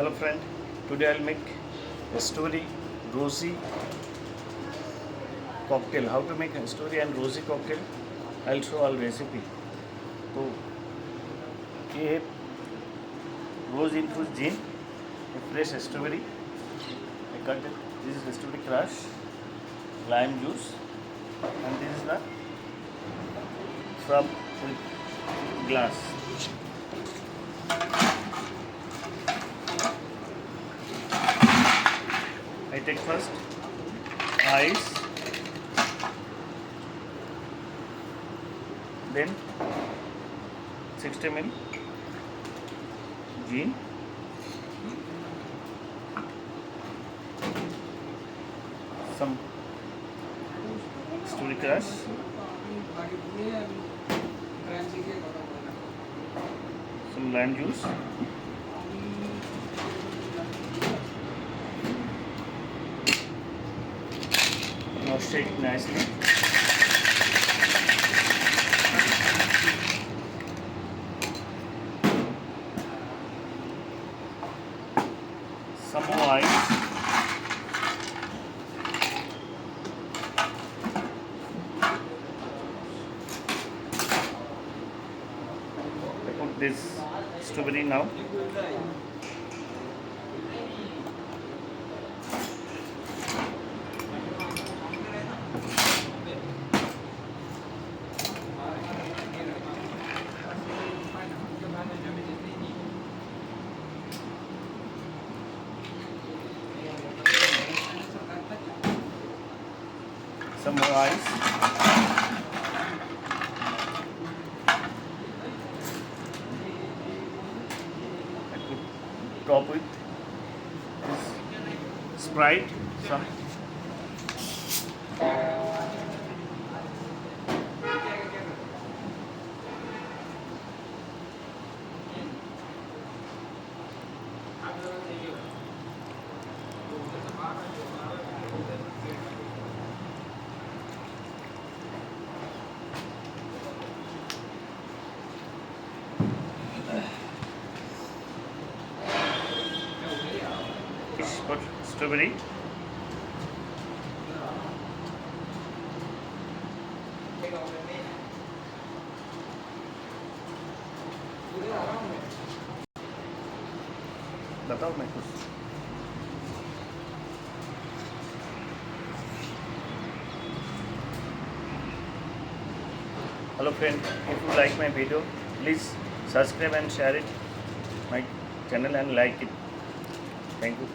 Hello friend, today I'll make a strawberry rosy cocktail. How to make a strawberry and rosy cocktail? I'll show all recipe. तो ये है rose infused gin, a fresh strawberry. I cut it. This is strawberry crush, lime juice, and this is the from glass. I take first ice, then 60 ml gin, some strawberry crush, some lime juice, now shake nicely. Some more ice. I put this strawberry now. Some more ice. I put top with this Sprite. Some for strawberry. बताओ मैं कुछ Hello friend, if you like my video, please subscribe and share it my channel and like it. Thank you.